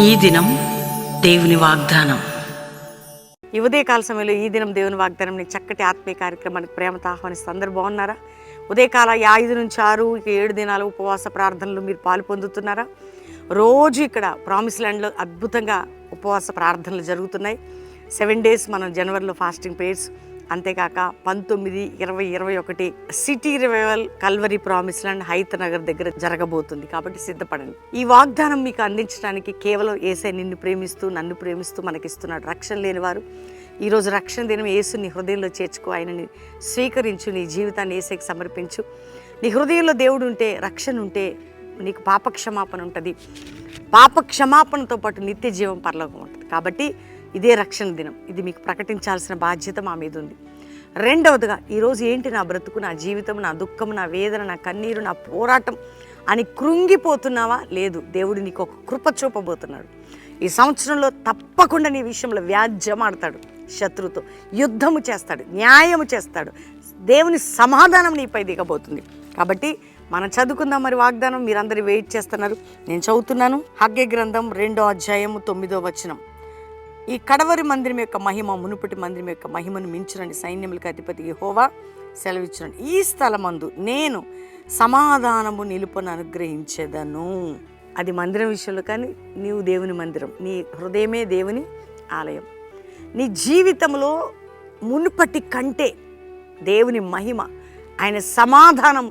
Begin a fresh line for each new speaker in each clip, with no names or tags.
ఈ దినం దేవుని వాగ్దానం.
ఈ ఉదయకాల సమయంలో ఈ దినం దేవుని వాగ్దానం చక్కటి ఆత్మీయ కార్యక్రమానికి ప్రేమతో ఆహ్వానిస్తూ అందరూ బాగున్నారా? ఉదయకాల 5 నుంచి 6 7 దినాలు ఉపవాస ప్రార్థనలు మీరు పాలు పొందుతున్నారా? రోజు ఇక్కడ ప్రామిస్ ల్యాండ్లో అద్భుతంగా ఉపవాస ప్రార్థనలు జరుగుతున్నాయి. 7 days మనం జనవరిలో ఫాస్టింగ్ ప్రేయర్స్, అంతేకాక 19, 20, 21 city revival Calvary promise land Hayath Nagar దగ్గర జరగబోతుంది. కాబట్టి సిద్ధపడండి. ఈ వాగ్దానం మీకు అందించడానికి కేవలం యేసే నిన్ను ప్రేమిస్తూ నన్ను ప్రేమిస్తూ మనకిస్తున్నాడు. రక్షణ లేని వారు ఈరోజు రక్షణ దినం యేసుని హృదయంలో చేర్చుకో, ఆయనని స్వీకరించు, నీ జీవితాన్ని యేసేకి సమర్పించు. నీ హృదయంలో దేవుడు ఉంటే, రక్షణ ఉంటే నీకు పాపక్షమాపణ ఉంటుంది. పాపక్షమాపణతో పాటు నిత్య జీవం పరలోకం ఉంటుంది. కాబట్టి ఇదే రక్షణ దినం. ఇది మీకు ప్రకటించాల్సిన బాధ్యత మా మీద ఉంది. రెండవదిగా, ఈరోజు ఏంటి నా బ్రతుకు, నా జీవితం, నా దుఃఖం, నా వేదన, నా కన్నీరు, నా పోరాటం అని కృంగిపోతున్నావా? లేదు, దేవుడు నీకు ఒక కృప చూపబోతున్నాడు. ఈ సంవత్సరంలో తప్పకుండా నీ విషయంలో వ్యాజ్యమాడతాడు, శత్రువుతో యుద్ధము చేస్తాడు, న్యాయము చేస్తాడు. దేవుని సమాధానం నీపై దిగబోతుంది. కాబట్టి మనం చదువుకుందాం. మరి వాగ్దానం మీరందరూ వెయిట్ చేస్తున్నారు. నేను చదువుతున్నాను. హగ్గై గ్రంథం 2వ అధ్యాయము 9వ వచనం. ఈ కడవరి మందిరం యొక్క మహిమ మునుపటి మందిరం యొక్క మహిమను మించునని సైన్యములకు అధిపతి యెహోవా సెలవిచ్చునని, ఈ స్థలమందు నేను సమాధానము నిలుపును అనుగ్రహించేదను. అది మందిరం విషయంలో, కానీ నీవు దేవుని మందిరం, నీ హృదయమే దేవుని ఆలయం. నీ జీవితంలో మునుపటి కంటే దేవుని మహిమ, ఆయన సమాధానం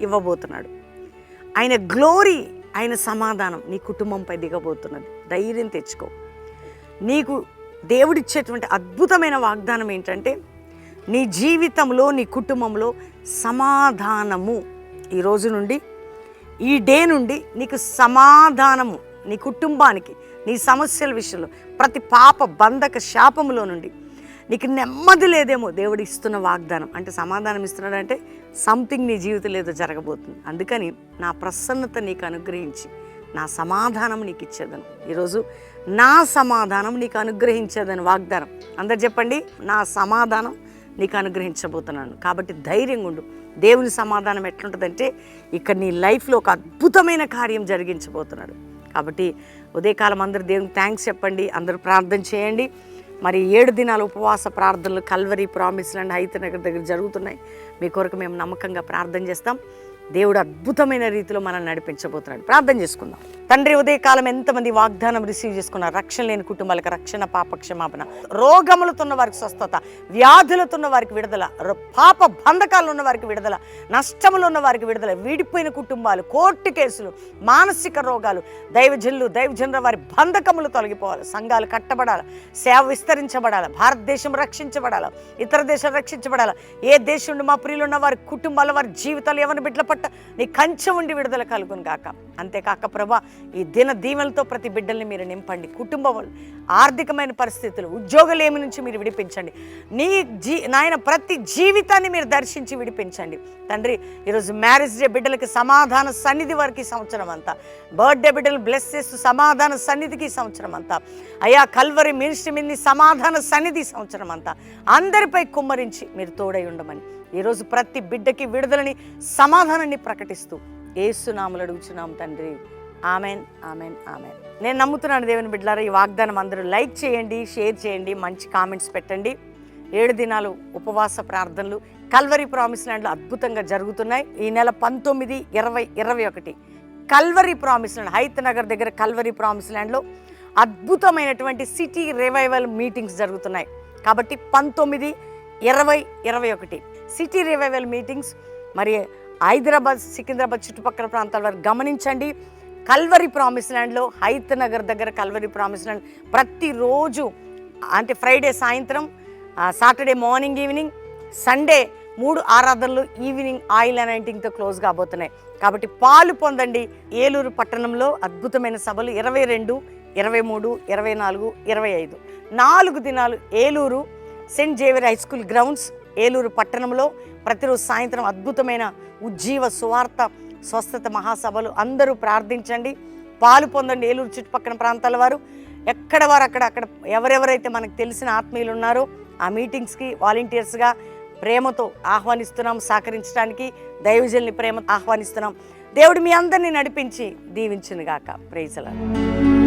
ఇవ్వబోతున్నాడు. ఆయన గ్లోరీ, ఆయన సమాధానం నీ కుటుంబంపై దిగబోతున్నది. ధైర్యం తెచ్చుకో. నీకు దేవుడిచ్చేటువంటి అద్భుతమైన వాగ్దానం ఏంటంటే, నీ జీవితంలో, నీ కుటుంబంలో సమాధానము. ఈ రోజు నుండి, ఈ డే నుండి నీకు సమాధానము, నీ కుటుంబానికి, నీ సమస్యల విషయంలో, ప్రతి పాప బంధక శాపములో నుండి నీకు నెమ్మది లేదేమో, దేవుడు ఇస్తున్న వాగ్దానం. అంటే సమాధానం ఇస్తున్నాడంటే సంథింగ్ నీ జీవితంలో ఏదో జరగబోతుంది. అందుకని నా ప్రసన్నత నీకు అనుగ్రహించి నా సమాధానం నీకు ఇచ్చేదను. ఈరోజు నా సమాధానం నీకు అనుగ్రహించేదని వాగ్దానం. అందరు చెప్పండి, నా సమాధానం నీకు అనుగ్రహించబోతున్నాను. కాబట్టి ధైర్యంగా ఉండు. దేవుని సమాధానం ఎట్లుంటుందంటే, ఇక్కడ నీ లైఫ్లో ఒక అద్భుతమైన కార్యం జరిగించబోతున్నాడు. కాబట్టి ఉదయకాలం అందరూ దేవునికి థ్యాంక్స్ చెప్పండి, అందరూ ప్రార్థన చేయండి. మరి 7 దినాల ఉపవాస ప్రార్థనలు Calvary promise land Hayath Nagar దగ్గర జరుగుతున్నాయి. మీ కొరకు మేము నమ్మకంగా ప్రార్థన చేస్తాం. దేవుడు అద్భుతమైన రీతిలో మనల్ని నడిపించబోతున్నాడు. ప్రార్థన చేసుకుందాం. తండ్రి, ఉదయకాలం ఎంతమంది వాగ్దానం రిసీవ్ చేసుకున్నారు? రక్షణ లేని కుటుంబాలకు రక్షణ, పాపక్షమాపణ, రోగములతో ఉన్న వారికి స్వస్థత, వ్యాధులతో ఉన్న వారికి విడుదల, పాప బంధకాలు ఉన్న వారికి విడుదల, నష్టములు ఉన్న వారికి విడుదల, విడిపోయిన కుటుంబాలు, కోర్టు కేసులు, మానసిక రోగాలు, దైవజనుల వారి బంధకములు తొలగిపోవాలి. సంఘాలు కట్టబడాలి, సేవ విస్తరించబడాలి, భారతదేశం రక్షించబడాలి, ఇతర దేశాలు రక్షించబడాలి. ఏ దేశం నుండి మా ప్రియులు ఉన్న వారి కుటుంబాల, వారి జీవితాలు ఎవరిని బిడ్డల పట్ల నీ కంచె ఉండి విడుదల కలుగును గాక. అంతేకాక ప్రభా, ఈ దిన దీవెనలతో ప్రతి బిడ్డల్ని మీరు నింపండి. కుటుంబం ఆర్థికమైన పరిస్థితులు, ఉద్యోగలేమి నుంచి మీరు విడిపించండి. నాయన ప్రతి జీవితాన్ని మీరు దర్శించి విడిపించండి. తండ్రి, ఈరోజు మ్యారేజ్ డే బిడ్డలకి సమాధాన సన్నిధి వారికి సంవత్సరం అంతా, బర్త్డే బిడ్డలు బ్లెస్ చేస్తూ సమాధాన సన్నిధికి సంవత్సరం అంతా, అయా కల్వరి మినిస్ట్రీ మీద సమాధాన సన్నిధి సంవత్సరం అంతా అందరిపై కుమ్మరించి మీరు తోడై ఉండమని ఈరోజు ప్రతి బిడ్డకి విడుదలని, సమాధానాన్ని ప్రకటిస్తూ యేసు నామములో అడుగుచున్నాం తండ్రి. Amen, amen, amen. నేను నమ్ముతున్నాను దేవుని బిడ్డలారా, ఈ వాగ్దానం అందరూ లైక్ చేయండి, షేర్ చేయండి, మంచి కామెంట్స్ పెట్టండి. 7 దినాలు ఉపవాస ప్రార్థనలు కల్వరీ ప్రామిస్ ల్యాండ్లో అద్భుతంగా జరుగుతున్నాయి. ఈ నెల 19, 20, 21 Calvary promise land Hayath Nagar దగ్గర కల్వరీ ప్రామిస్ ల్యాండ్లో అద్భుతమైనటువంటి సిటీ రివైవల్ మీటింగ్స్ జరుగుతున్నాయి. కాబట్టి 19, 20, 21 సిటీ రివైవల్ మీటింగ్స్. మరి హైదరాబాద్, సికింద్రాబాద్ చుట్టుపక్కల ప్రాంతాల వారు గమనించండి. కల్వరీ ప్రామిస్ ల్యాండ్లో హైత్ నగర్ దగ్గర కల్వరీ ప్రామిస్ ల్యాండ్ ప్రతిరోజు, అంటే ఫ్రైడే సాయంత్రం, సాటర్డే మార్నింగ్, ఈవినింగ్, సండే 3 ఆరాధనలు ఈవినింగ్ ఆయిల్ అనాయింటింగ్తో క్లోజ్ కాబోతున్నాయి. కాబట్టి పాలు పొందండి. ఏలూరు పట్టణంలో అద్భుతమైన సభలు 22, 23, 24, 25 4 దినాలు Eluru saint Xavier high school grounds Eluru పట్టణంలో ప్రతిరోజు సాయంత్రం అద్భుతమైన ఉజ్జీవ సువార్త స్వస్థత మహాసభలు. అందరూ ప్రార్థించండి, పాలు పొందండి. ఏలూరు చుట్టుపక్కల ప్రాంతాల వారు ఎక్కడ వారు అక్కడ ఎవరెవరైతే మనకు తెలిసిన ఆత్మీయులు ఉన్నారో ఆ మీటింగ్స్కి వాలంటీర్స్గా ప్రేమతో ఆహ్వానిస్తున్నాం. సహకరించడానికి దైవజనుల్ని ప్రేమ ఆహ్వానిస్తున్నాం. దేవుడు మీ అందరినీ నడిపించి దీవించును గాక. Praise the lord.